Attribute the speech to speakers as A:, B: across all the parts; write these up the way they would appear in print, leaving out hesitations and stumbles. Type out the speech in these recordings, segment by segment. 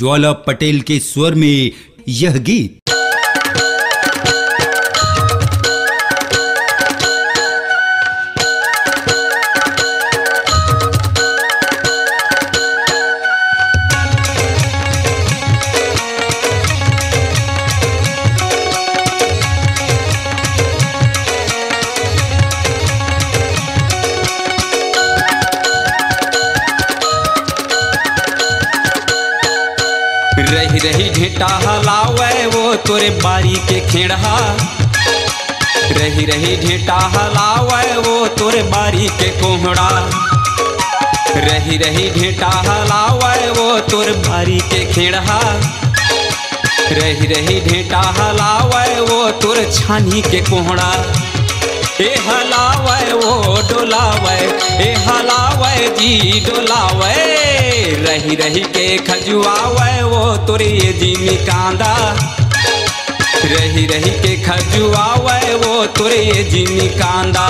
A: ज्वाला पटेल के स्वर में यह गीत।
B: रही रही ढेटा हलावे वो तोरे बारी के खेड़ा, रही रही ढेटा हलावे वो तोरे बारी के कोहड़ा, रही रही ढेटा हलावे वो तोरे बारी के खेड़ा, रही रही ढेटा हलावे वो तोरे छानी के कोहड़ा। ए हलावे वो डोलावे, ए हलावे जी डोलावे, रही रही के खजुआवे वो तोरे जिमी कांदा, रही रही के खजुआवे वो तोरे जिमी कांदा,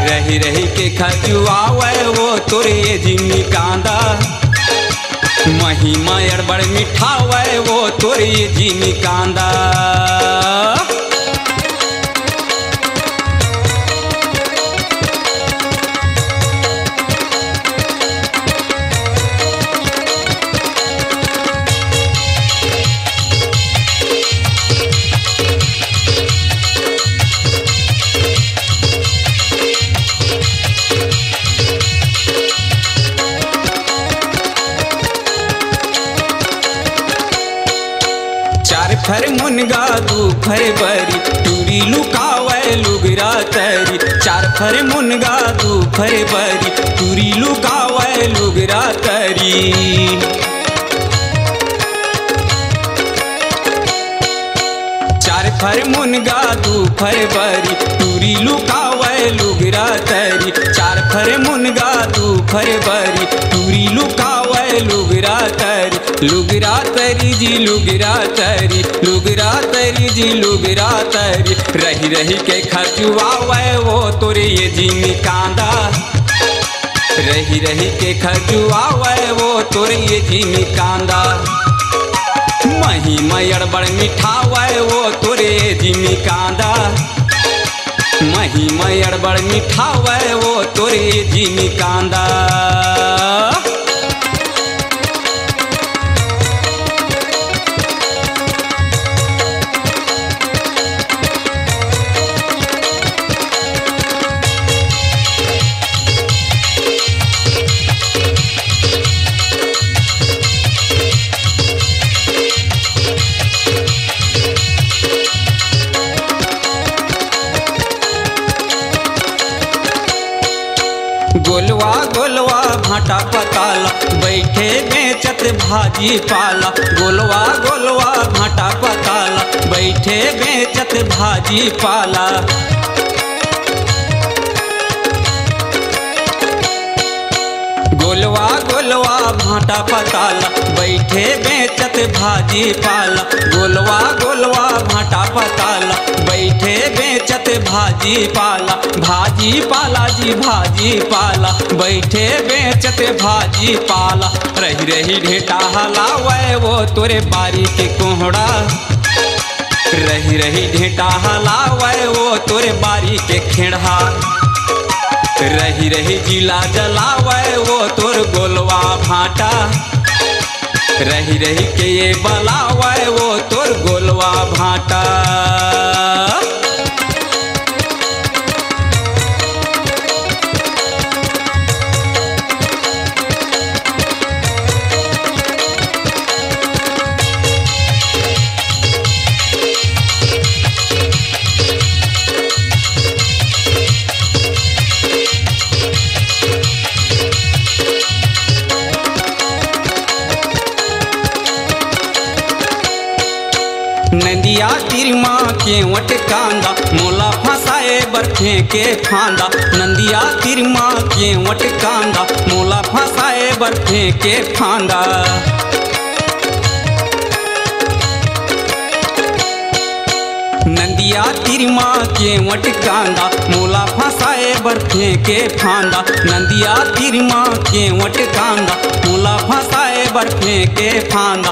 B: रही रही के खजुआवे वो तोरे जिमी कांदा। महिमा अड़बड़ मिठावे वो तोरे जिमी कांदा। फर मुनगा दू फर बरी टूरी लुकावे लुगरा तरी, चार फर मुनगा दू फर बरी टूरी लुकावे लुगरा तरी। चार फर मुनगा दू फर बरी टूरी लुकावे लुगरा तरी, चार फर मुनगा दू फर बरी टूरी लुकावे लुगरा तरी। लुगरा तरी जी लुगरा तरी, लुगरा तरी जी लुगरा तरी, रही रही के खजुआवे वो तोरे ये जिमी कांदा, रही रही के खजुआवे वो तोरे ये जिमी कांदा। महिमा अड़बड़ मिठावे वो तोरे जिमी कांदा, महिमा अड़बड़ मिठावे वो तोरे जिमी कांदा। गोलवा गोलवा भाटा पताला बैठे बेचत भाजी पाला, गोलवा गोलवा भाटा पताला बैठे बेचत भाजी पाला। गोलवा गोलवा भाटा पताला बैठे बेचत भाजी पाला, गोलवा गोलवा भाटा पताला बैठे बेचत भाजी पाला। भाजी पाला जी भाजी पाला बैठे बेचत भाजी पाला, रही रही ढेटा हलावे वो तोरे बारी के कोहड़ा, रही रही ढेटा हलावे वो तोरे बारी के खेड़ा, रही रही जिला जलावे वो तोर गोलवा भाटा, रही रही के ये बलावे वो तोर गोलवा भाटा। नदिया तिरमा के वट कांदा मोला फंसाए बर फेंके फांदा, नदिया तिरमा के वट कांदा मोला फंसाए बर फेंके फांदा। नंदी नदिया तिरमा केवट कांदा मोला फंसाए बर फेंके फांदा नदिया तिरमा केवट कांदा मोला फंसाए बर फेंके फांदा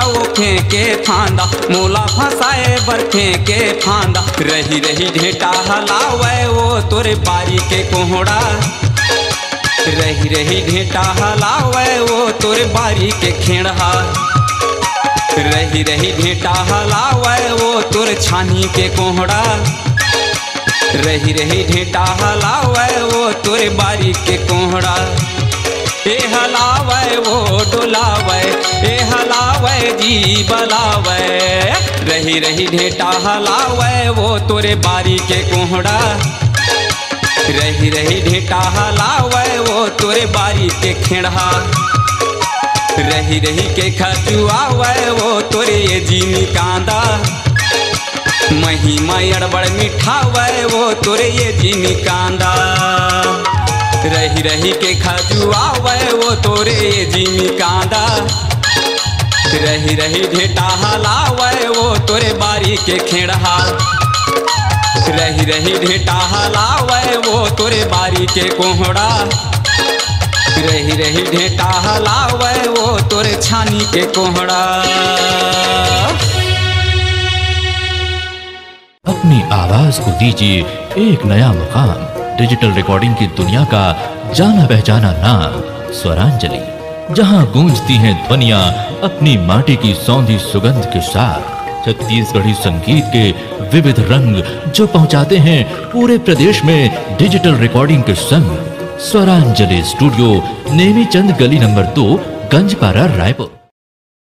B: वो फेंके फांदा मोला फंसाए बर फेंके फांदा रही रही ढेटा हलावे वो तोरे बारी के कोहड़ा रही रही ढेटा हलावे वो तोरे बारी के खेड़ा रही रही ढेटा हलावे वो तोरे छानी के कोहड़ा रही रही ढेटा हलावे वो तोरे बारी के कोहड़ा ए हलावे वो डोलावे ए हलावे जी बलावे रही रही ढेटा हलावे वो तोरे बारी के कोहड़ा रही रही ढेटा हलावे वो तोरे बारी के खेड़ा रही रही के खजुआवे वो तोरे ये जीनी कांदा महिमा अड़बड़ मिठावे वो तोरे ये जीनी कांदा रही रही के खजुआवे वो तोरे ये जीनी कांदा रही रही ढेटा हलावे वो तोरे बारी के खेड़ा रही रही ढेटा हलावे वो तोरे बारी के कोहड़ा रही रही ढेटा हलावे वो तोरे छानी के कोहड़ा।
C: अपनी आवाज को दीजिए एक नया मुकाम। डिजिटल रिकॉर्डिंग की दुनिया का जाना पहचाना नाम स्वरांजलि, जहां गूंजती हैं ध्वनियां अपनी माटी की सौंधी सुगंध के साथ। छत्तीसगढ़ी संगीत के विविध रंग जो पहुंचाते हैं पूरे प्रदेश में डिजिटल रिकॉर्डिंग के संग। स्वरांजलि स्टूडियो, नेमीचंद गली नंबर 2, गंजपारा, रायपुर।